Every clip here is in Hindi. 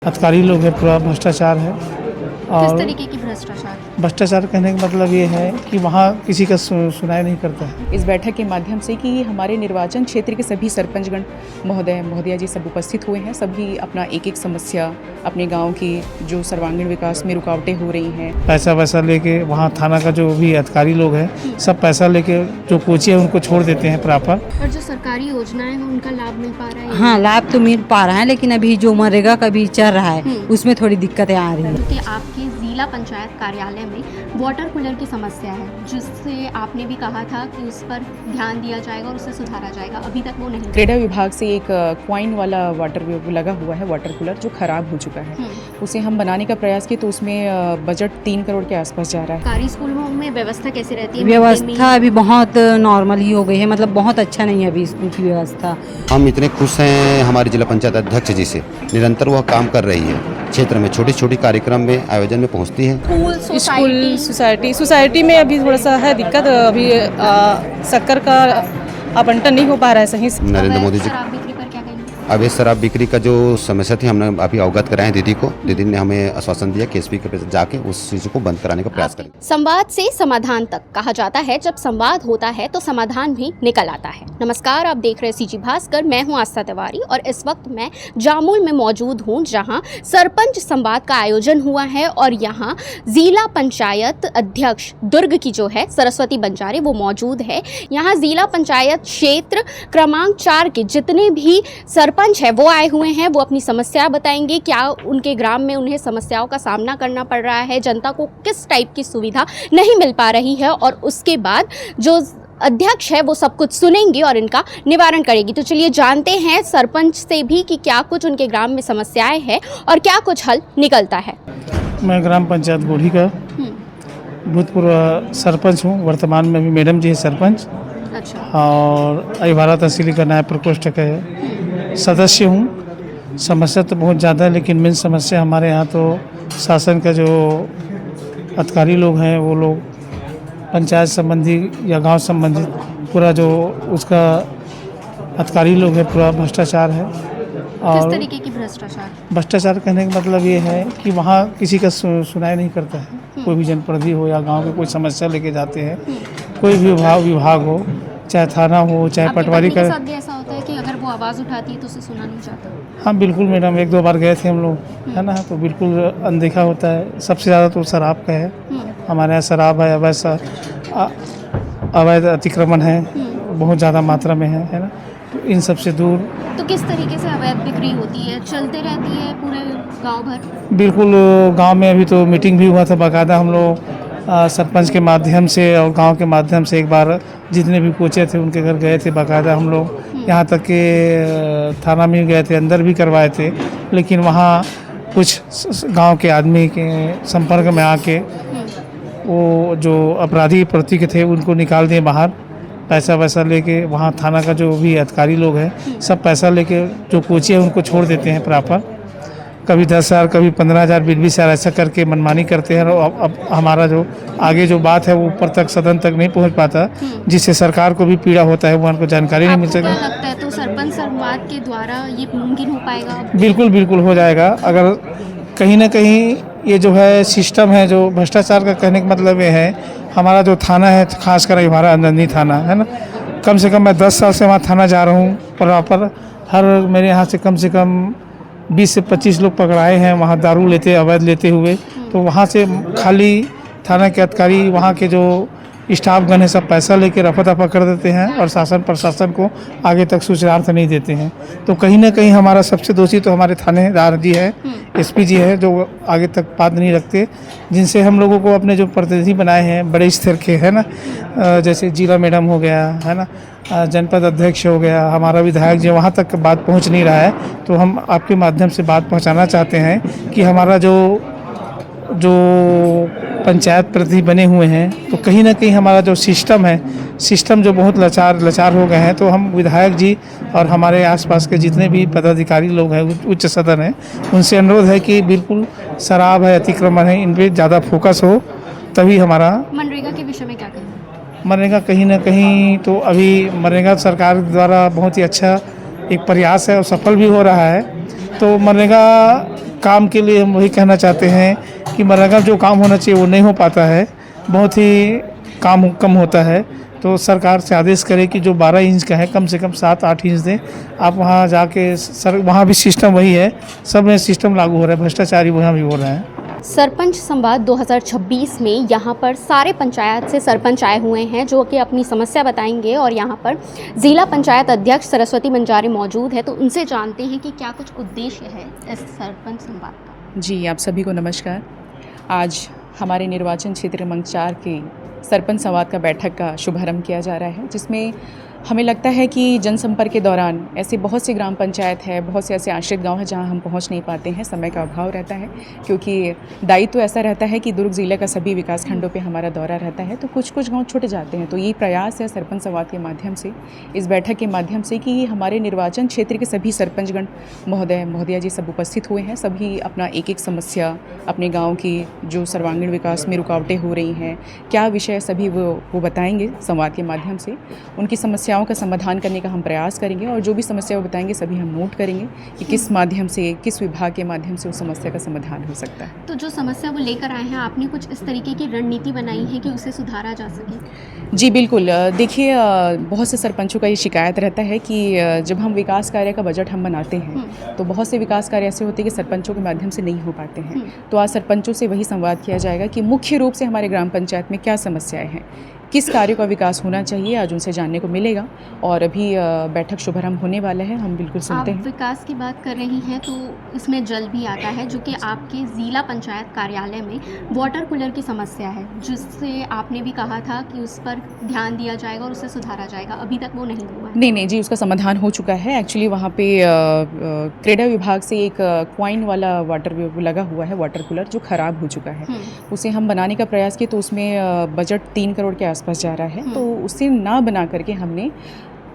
अधिकारी लोग हैं, पूरा भ्रष्टाचार है। किस और तरीके की भ्रष्टाचार? भ्रष्टाचार कहने का मतलब ये है कि वहाँ किसी का सुनाई नहीं करता है। इस बैठक के माध्यम से कि हमारे निर्वाचन क्षेत्र के सभी सरपंचगण महोदया जी सब उपस्थित हुए हैं। सभी अपना एक एक समस्या, अपने गांव की जो सर्वांगीण विकास में रुकावटें हो रही हैं, पैसा वैसा लेके वहाँ थाना का जो भी अधिकारी लोग हैं सब पैसा लेके जो कोची है उनको छोड़ देते हैं प्रॉपर। और जो सरकारी योजनाएं हैं उनका लाभ मिल पा रहा है? हाँ, लाभ तो मिल पा रहा है, लेकिन अभी जो मनरेगा का भी चल रहा है उसमें थोड़ी दिक्कतें आ रही हैं। क्योंकि आपके जिला पंचायत कार्यालय में वाटर कूलर की समस्या है, जिससे आपने भी कहा था कि उस पर ध्यान दिया जाएगा और उसे सुधारा जाएगा, अभी तक वो नहीं। क्रीड़ा विभाग से एक क्वाइन वाला वाटर लगा हुआ है, वाटर कूलर जो खराब हो चुका है, उसे हम बनाने का प्रयास किए तो उसमें बजट 3 करोड़ के आसपास जा रहा है। सरकारी स्कूलों में व्यवस्था कैसी रहती है? व्यवस्था अभी बहुत नॉर्मल ही हो गई है, मतलब बहुत अच्छा नहीं है अभी स्कूल की व्यवस्था। हम इतने खुश हैं हमारी जिला पंचायत अध्यक्ष जी से, निरंतर वह काम कर रही है। क्षेत्र में छोटी छोटी कार्यक्रम में आयोजन में पहुंचती है। स्कूल सोसाइटी में अभी थोड़ा सा है दिक्कत, अभी शक्कर का आवंटन नहीं हो पा रहा है सही से। नरेंद्र मोदी जी शराब बिक्री पर क्या कहेंगे? अवैध शराब बिक्री का जो समस्या थी हमने अभी अवगत कराए दीदी को। दीदी ने हमें आश्वासन दिया कि एसपी के पास जाके उस चीज़ को बंद कराने का प्रयास करेंगे। संवाद से समाधान तक कहा जाता है, जब संवाद होता है तो समाधान भी निकल आता है। नमस्कार, आप देख रहे सीजी भास्कर, मैं हूं आस्था तिवारी और इस वक्त मैं जामुल में मौजूद हूं, जहां सरपंच संवाद का आयोजन हुआ है और यहां जिला पंचायत अध्यक्ष दुर्ग की जो है सरस्वती बंजारे वो मौजूद है। यहां जिला पंचायत क्षेत्र क्रमांक 4 के जितने भी सरपंच है वो आए हुए हैं। वो अपनी समस्या बताएंगे, क्या उनके ग्राम में उन्हें समस्याओं का सामना करना पड़ रहा है, जनता को किस टाइप की सुविधा नहीं मिल पा रही है, और उसके बाद जो अध्यक्ष है वो सब कुछ सुनेंगी और इनका निवारण करेगी। तो चलिए जानते हैं सरपंच से भी कि क्या कुछ उनके ग्राम में समस्याएं हैं और क्या कुछ हल निकलता है। मैं ग्राम पंचायत गोढ़ी का भूतपूर्व सरपंच हूँ, वर्तमान में भी मैडम जी है सरपंच। अच्छा। और अहिवारा तहसील का न्याय प्रकोष्ठ का सदस्य हूँ। समस्या तो बहुत ज़्यादा है, लेकिन मेन समस्या हमारे यहाँ तो शासन का जो अधिकारी लोग हैं वो लोग पंचायत संबंधी या गांव संबंधी पूरा जो उसका अधिकारी लोग हैं पूरा भ्रष्टाचार है। किस और तरीके की भ्रष्टाचार? भ्रष्टाचार कहने का मतलब ये है कि वहाँ किसी का सुनाई नहीं करता है। कोई भी जनप्रतिनिधि हो या गांव की कोई समस्या लेके जाते हैं, कोई भी विभाग हो, चाहे थाना हो, चाहे पटवारी का। साथ भी ऐसा होता है कि अगर वो आवाज़ उठाती है तो उसे सुना नहीं जाता? हाँ बिल्कुल मैडम, 1-2 बार गए थे हम लोग, है ना, तो बिल्कुल अनदेखा होता है। सबसे ज़्यादा तो शराब का है, हमारे यहाँ शराब है, अवैध अतिक्रमण है, बहुत ज़्यादा मात्रा में है ना, तो इन सब से दूर। तो किस तरीके से अवैध बिक्री होती है, चलते रहती है पूरे गांव भर? बिल्कुल, गांव में अभी तो मीटिंग भी हुआ था बाकायदा, हम लोग सरपंच के माध्यम से और गांव के माध्यम से एक बार जितने भी कोचे थे उनके घर गए थे बाकायदा हम लोग। यहाँ तक के थाना में गए थे, अंदर भी करवाए थे, लेकिन वहाँ कुछ गांव के आदमी के संपर्क में आके वो जो अपराधी प्रतीक थे उनको निकाल दिए बाहर, पैसा वैसा लेके। वहाँ थाना का जो भी अधिकारी लोग हैं सब पैसा लेके जो कोची है उनको छोड़ देते हैं प्रॉपर। कभी 10,000, कभी 15,000, 20,000 ऐसा करके मनमानी करते हैं। और अब हमारा जो आगे जो बात है वो ऊपर तक सदन तक नहीं पहुंच पाता, जिससे सरकार को भी पीड़ा होता है, वो उनको जानकारी नहीं मिल सकती। क्या लगता है, तो सरपंच संवाद के द्वारा ये मुमकिन हो पाएगा? बिल्कुल बिल्कुल हो जाएगा, अगर कहीं ना कहीं ये जो है सिस्टम है जो भ्रष्टाचार का, कहने का मतलब ये है हमारा जो थाना है, खासकर हमारा अंदनी थाना है ना, कम से कम मैं 10 साल से वहाँ थाना जा रहा हूँ प्रॉपर। हर मेरे यहाँ से कम 20 से 25 लोग पकड़ाए हैं वहाँ दारू लेते अवैध लेते हुए। तो वहाँ से खाली थाना के अधिकारी, वहाँ के जो स्टाफ गण है सब पैसा लेके रफा दफा कर देते हैं और शासन प्रशासन को आगे तक सूचनार्थ नहीं देते हैं। तो कहीं ना कहीं हमारा सबसे दोषी तो हमारे थानेदार जी है, एसपी जी है, जो आगे तक बात नहीं रखते, जिनसे हम लोगों को अपने जो प्रतिनिधि बनाए हैं बड़े स्तर के, है ना, जैसे जिला मैडम हो गया, है ना, जनपद अध्यक्ष हो गया, हमारा विधायक जी, वहाँ तक बात पहुँच नहीं रहा है। तो हम आपके माध्यम से बात पहुँचाना चाहते हैं कि हमारा जो पंचायत प्रतिनिधि बने हुए हैं, तो कहीं ना कहीं हमारा जो सिस्टम जो बहुत लाचार हो गए हैं। तो हम विधायक जी और हमारे आसपास के जितने भी पदाधिकारी लोग हैं, उच्च सदन है, उनसे अनुरोध है कि बिल्कुल शराब है, अतिक्रमण है, इन पर ज़्यादा फोकस हो, तभी हमारा। मनरेगा के विषय में क्या कहेंगे? मनरेगा कहीं ना कहीं तो अभी मनरेगा सरकार द्वारा बहुत ही अच्छा एक प्रयास है और सफल भी हो रहा है। तो मनरेगा काम के लिए हम वही कहना चाहते हैं कि मनरेगा जो काम होना चाहिए वो नहीं हो पाता है, बहुत ही काम कम होता है। तो सरकार से आदेश करे कि जो 12 इंच का है कम से कम 7-8 इंच दें। आप वहाँ जाके सर वहाँ भी सिस्टम वही है, सब में सिस्टम लागू हो रहा है, भ्रष्टाचारी वहाँ भी हो रहा है। सरपंच संवाद 2026 में यहाँ पर सारे पंचायत से सरपंच आए हुए हैं जो कि अपनी समस्या बताएंगे और यहाँ पर जिला पंचायत अध्यक्ष सरस्वती बंजारे मौजूद है, तो उनसे जानते हैं कि क्या कुछ उद्देश्य है इस सरपंच संवाद का। जी, आप सभी को नमस्कार। आज हमारे निर्वाचन क्षेत्र मंच 4 के सरपंच संवाद का बैठक का शुभारंभ किया जा रहा है, जिसमें हमें लगता है कि जनसंपर्क के दौरान ऐसे बहुत सी ग्राम पंचायत है, बहुत से ऐसे आश्रित गांव हैं जहां हम पहुंच नहीं पाते हैं, समय का अभाव रहता है, क्योंकि दायित्व ऐसा रहता है कि दुर्ग ज़िले का सभी विकास खंडों पे हमारा दौरा रहता है, तो कुछ गांव छूट जाते हैं। तो ये प्रयास है सरपंच संवाद के माध्यम से, इस बैठक के माध्यम से, कि हमारे निर्वाचन क्षेत्र के सभी सरपंचगण महोदय महोदया जी सब उपस्थित हुए हैं। सभी अपना एक समस्या, अपने गाँव की जो सर्वांगीण विकास में रुकावटें हो रही हैं, क्या विषय सभी वो बताएँगे संवाद के माध्यम से। उनकी समस्याओं का समाधान करने का हम प्रयास करेंगे और जो भी समस्या वो बताएंगे सभी हम नोट करेंगे कि किस माध्यम से, किस विभाग के माध्यम से उस समस्या का समाधान हो सकता है। तो जो समस्या वो लेकर आए हैं, आपने कुछ इस तरीके की रणनीति बनाई है कि उसे सुधारा जा सके? जी बिल्कुल। देखिए, बहुत से सरपंचों का ये शिकायत रहता है कि जब हम विकास कार्य का बजट हम बनाते हैं तो बहुत से विकास कार्य ऐसे होते हैं कि सरपंचों के माध्यम से नहीं हो पाते हैं। तो आज सरपंचों से वही संवाद किया जाएगा कि मुख्य रूप से हमारे ग्राम पंचायत में क्या समस्याएं हैं, किस कार्यों का विकास होना चाहिए, आज उनसे जानने को मिलेगा। और अभी बैठक शुभारंभ होने वाला है, हम बिल्कुल सुनते हैं। आप विकास की बात कर रही हैं तो इसमें जल भी आता है, जो कि आपके ज़िला पंचायत कार्यालय में वाटर कूलर की समस्या है, जिससे आपने भी कहा था कि उस पर ध्यान दिया जाएगा और उसे सुधारा जाएगा। अभी तक वो नहीं हुआ है। नहीं जी, उसका समाधान हो चुका है। एक्चुअली वहाँ पे क्रीड़ा विभाग से एक क्वाइन वाला वाटर लगा हुआ है, वाटर कूलर, जो ख़राब हो चुका है। उसे हम बनाने का प्रयास किए तो उसमें बजट 3 करोड़ के आसपास जा रहा है। तो उसे ना बना करके हमने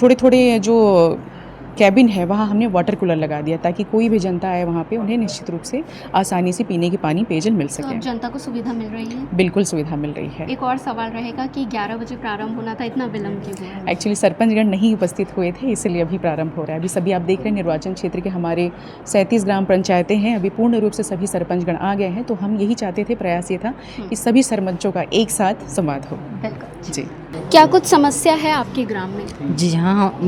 थोड़े जो कैबिन है वहाँ हमने वाटर कूलर लगा दिया, ताकि कोई भी जनता आए वहाँ पे उन्हें निश्चित रूप से आसानी से पीने की पानी, पेयजल मिल तो सके। अब जनता को सुविधा मिल रही है? बिल्कुल सुविधा मिल रही है। एक और सवाल रहेगा कि 11 बजे प्रारंभ होना था, इतना विलम्ब क्यों हुआ है? एक्चुअली सरपंचगण नहीं उपस्थित हुए थे, इसलिए अभी प्रारंभ हो रहा है। अभी सभी आप देख रहे हैं निर्वाचन क्षेत्र के हमारे 37 ग्राम पंचायतें हैं, अभी पूर्ण रूप से सभी सरपंचगण आ गए हैं। तो हम यही चाहते थे, प्रयास ये था कि सभी सरपंचों का एक साथ संवाद हो। बिल्कुल जी। क्या कुछ समस्या है आपके ग्राम में? जी हाँ,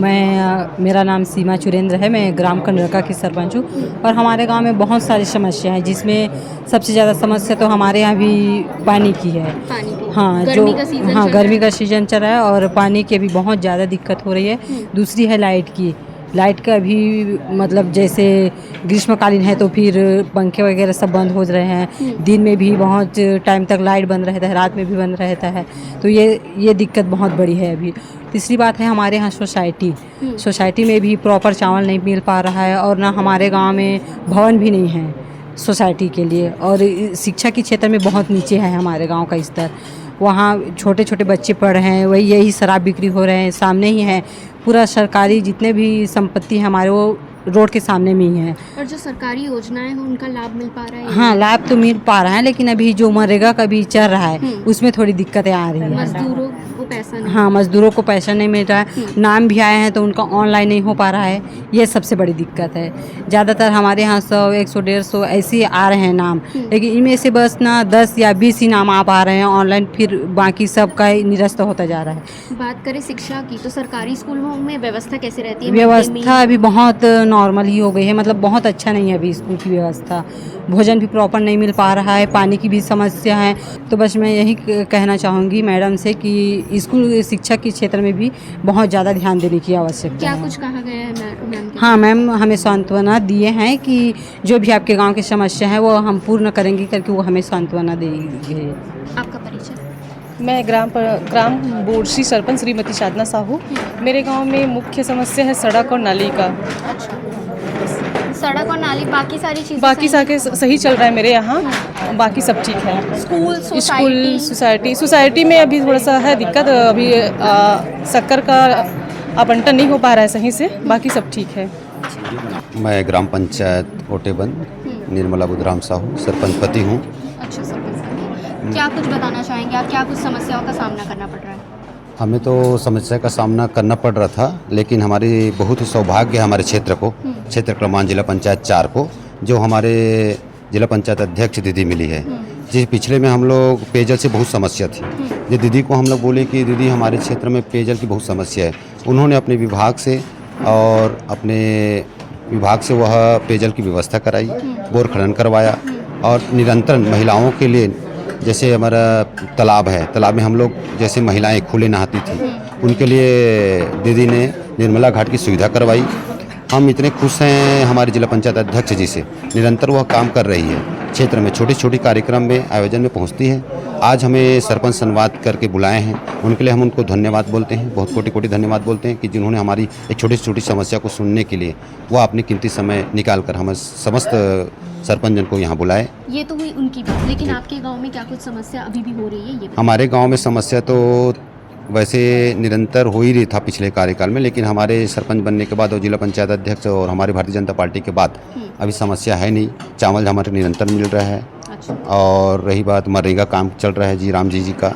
मेरा नाम सीमा चुरेंद्र है, मैं ग्राम कंडरका की सरपंच हूँ। और हमारे गांव में बहुत सारी समस्या हैं, जिसमें सबसे ज़्यादा समस्या तो हमारे यहाँ भी पानी की है। पानी की? हाँ, गर्मी का सीजन चल रहा है। गर्मी का सीजन चल रहा है और पानी की भी बहुत ज़्यादा दिक्कत हो रही है। दूसरी है लाइट की। लाइट का भी मतलब जैसे ग्रीष्मकालीन है तो फिर पंखे वगैरह सब बंद हो रहे हैं, दिन में भी बहुत टाइम तक लाइट बंद रहता है, रात में भी बंद रहता है। तो ये दिक्कत बहुत बड़ी है अभी। तीसरी बात है हमारे यहाँ सोसाइटी में भी प्रॉपर चावल नहीं मिल पा रहा है, और ना हमारे गांव में भवन भी नहीं है सोसाइटी के लिए। और शिक्षा के क्षेत्र में बहुत नीचे है हमारे गांव का स्तर। वहाँ छोटे छोटे बच्चे पढ़ रहे हैं, वही यही शराब बिक्री हो रहे हैं, सामने ही है। पूरा सरकारी जितने भी संपत्ति है हमारे, वो रोड के सामने में ही है। और जो सरकारी योजनाएं हैं उनका लाभ मिल पा रहा है? हाँ, लाभ तो मिल पा रहा है, लेकिन अभी जो मनरेगा का भी चल रहा है उसमें थोड़ी दिक्कतें आ रही हैं। मजदूरों को पैसा नहीं? हाँ, मजदूरों को पैसा नहीं मिल रहा है। नाम भी आए हैं तो उनका ऑनलाइन नहीं हो पा रहा है, ये सबसे बड़ी दिक्कत है। ज़्यादातर हमारे यहाँ 100, 100, 150 ऐसे ही आ रहे हैं नाम, लेकिन इनमें से बस ना 10 या 20 ही नाम आ पा रहे हैं ऑनलाइन, फिर बाकी सब का निरस्त होता जा रहा है। बात करें शिक्षा की, तो सरकारी स्कूलों में व्यवस्था कैसे रहती है? व्यवस्था अभी बहुत नॉर्मल ही हो गई है, मतलब बहुत अच्छा नहीं है अभी स्कूल की व्यवस्था। भोजन भी प्रॉपर नहीं मिल पा रहा है, पानी की भी समस्या है। तो बस मैं यही कहना चाहूँगी मैडम से कि स्कूल शिक्षा के क्षेत्र में भी बहुत ज़्यादा ध्यान देने की आवश्यकता क्या है। कुछ कहा गया है मैम? हाँ मैम, हमें सांत्वना दिए हैं कि जो भी आपके गांव की समस्या है वो हम पूर्ण करेंगे करके वो हमें सांत्वना देंगे। आपका परिचय? मैं ग्राम बोर्डसी सरपंच श्रीमती साधना साहू। मेरे गांव में मुख्य समस्या है सड़क और नाली का। सड़क और नाली, बाकी सारी चीज़ें बाकी सारे सही चल रहा है मेरे यहाँ, बाकी सब ठीक है। स्कूल, सोसाइटी में अभी थोड़ा सा है दिक्कत, अभी शक्कर का आवंटन नहीं हो पा रहा है सही से, बाकी सब ठीक है। मैं ग्राम पंचायत ओटेबंद निर्मला बुधराम साहू सरपंच पति हूँ। अच्छा सरपंच, क्या कुछ बताना चाहेंगे आप? क्या कुछ समस्याओं का सामना करना पड़ रहा है? हमें तो समस्या का सामना करना पड़ रहा था, लेकिन हमारी बहुत ही सौभाग्य है हमारे क्षेत्र क्रमांत जिला पंचायत 4 को, जो हमारे जिला पंचायत अध्यक्ष दीदी मिली है। जिस पिछले में हम लोग पेयजल से बहुत समस्या थी, ये दीदी को हम लोग बोले कि दीदी हमारे क्षेत्र में पेयजल की बहुत समस्या है। उन्होंने अपने विभाग से और अपने विभाग से वह पेयजल की व्यवस्था कराई, बोर खनन करवाया और निरंतर महिलाओं के लिए, जैसे हमारा तालाब है, तालाब में हम लोग जैसे महिलाएं खुले नहाती थी, उनके लिए दीदी ने निर्मला घाट की सुविधा करवाई। हम इतने खुश हैं हमारे जिला पंचायत अध्यक्ष जी से, निरंतर वह काम कर रही है। क्षेत्र में छोटी छोटी कार्यक्रम में आयोजन में पहुंचती है। आज हमें सरपंच संवाद करके बुलाए हैं, उनके लिए हम उनको धन्यवाद बोलते हैं, बहुत कोटि कोटि धन्यवाद बोलते हैं कि जिन्होंने हमारी एक छोटी छोटी समस्या को सुनने के लिए वह अपनी कीमती समय निकाल कर हमें समस्त सरपंच जन को यहाँ बुलाए। ये तो हुई उनकी बात, लेकिन आपके गांव में क्या कुछ समस्या अभी भी हो रही है? ये बताइए। हमारे गांव में समस्या तो वैसे निरंतर हो ही रही था पिछले कार्यकाल में, लेकिन हमारे सरपंच बनने के बाद और जिला पंचायत अध्यक्ष और हमारे भारतीय जनता पार्टी के बाद अभी समस्या है नहीं। चावल हमारे निरंतर मिल रहा है। अच्छा। और रही बात मनरेगा काम चल रहा है जी राम जी का,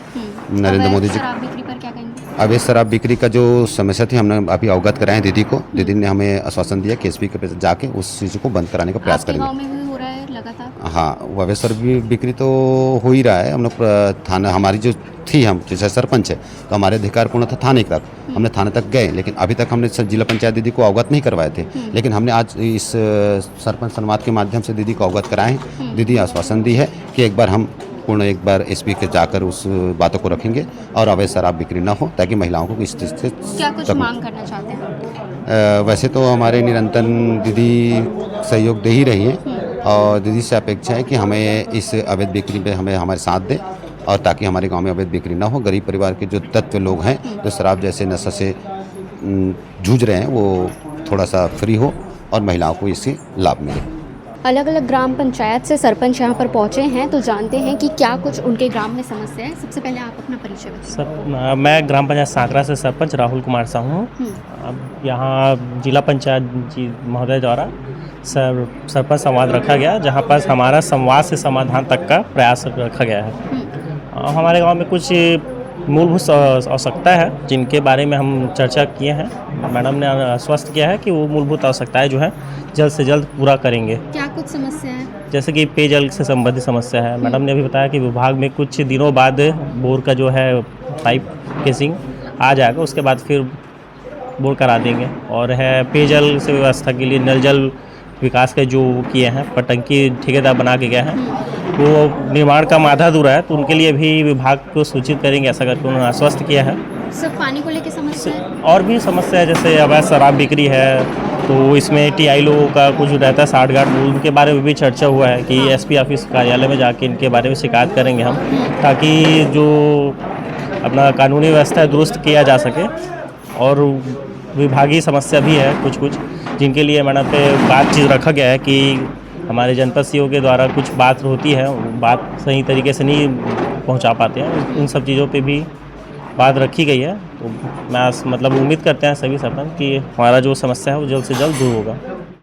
नरेंद्र मोदी जी। शराब बिक्री पर क्या कहेंगे? अवैध शराब बिक्री का जो समस्या थी हमने अभी अवगत कराए दीदी को। दीदी ने हमें आश्वासन दिया कि एसपी के पास जाके उस चीज़ को बंद कराने का प्रयास आपके गांव करेंगे। में भी हो रहा है लगातार? हाँ, अवैध शराब बिक्री तो हो ही रहा है। हम लोग थाना, हमारी जो थी, हम जैसे सरपंच है तो हमारे अधिकार पूर्ण था थाने तक, हमने थाने तक गए, लेकिन अभी तक हमने जिला पंचायत दीदी को अवगत नहीं करवाए थे। लेकिन हमने आज इस सरपंच संवाद के माध्यम से दीदी को अवगत कराए हैं। दीदी आश्वासन दी है कि एक बार एसपी के जाकर उस बातों को रखेंगे और अवैध शराब बिक्री ना हो, ताकि महिलाओं को इस चीज़ से क्या कुछ मांग करना चाहते हैं? वैसे तो हमारे निरंतर दीदी सहयोग दे ही रही हैं और दीदी से अपेक्षा है कि हमें इस अवैध बिक्री पे हमें हमारे साथ दें, और ताकि हमारे गांव में अवैध बिक्री ना हो। गरीब परिवार के जो तत्व लोग हैं जो शराब जैसे नशा से जूझ रहे हैं, वो थोड़ा सा फ्री हो और महिलाओं को इससे लाभ मिले। अलग अलग ग्राम पंचायत से सरपंच यहाँ पर पहुँचे हैं, तो जानते हैं कि क्या कुछ उनके ग्राम में समस्या है। सबसे पहले आप अपना परिचय बताइए। सर, मैं ग्राम पंचायत सांकरा से सरपंच राहुल कुमार साहू हूँ। अब यहाँ जिला पंचायत जी महोदय द्वारा सरपंच संवाद रखा गया, जहाँ पर हमारा संवाद से समाधान तक का प्रयास रखा गया है। हमारे गांव में कुछ मूलभूत आवश्यकता है जिनके बारे में हम चर्चा किए हैं। मैडम ने आश्वस्त किया है कि वो मूलभूत आवश्यकताएं जो है जल्द से जल्द पूरा करेंगे। क्या कुछ समस्या है? जैसे कि पेयजल से संबंधित समस्या है। मैडम ने अभी बताया कि विभाग में कुछ दिनों बाद बोर का जो है पाइप केसिंग आ जाएगा, उसके बाद फिर बोर करा देंगे। और है पेयजल से व्यवस्था के लिए नल जल विकास के जो किए हैं, पटंकी ठेकेदार बना के गए हैं, वो निर्माण का आधा अधूरा है, तो उनके लिए भी विभाग को सूचित करेंगे, ऐसा करके उन्होंने आश्वस्त किया है। सिर्फ पानी को लेकर समस्या है? और भी समस्या है, जैसे अवैध शराब बिक्री है, तो इसमें टीआई लोगों का कुछ रहता है साठगांठ, उनके बारे में भी चर्चा हुआ है कि एसपी ऑफिस कार्यालय में जाके इनके बारे में शिकायत करेंगे हम, ताकि जो अपना कानूनी व्यवस्था दुरुस्त किया जा सके। और विभागीय समस्या भी है कुछ जिनके लिए मैडम पे बातचीत रखा गया है कि हमारे जनपद सीओ के द्वारा कुछ बात होती है, बात सही तरीके से नहीं पहुंचा पाते हैं, उन सब चीज़ों पे भी बात रखी गई है। तो मैं मतलब उम्मीद करते हैं सभी सरपंच कि हमारा जो समस्या है वो जल्द से जल्द दूर होगा।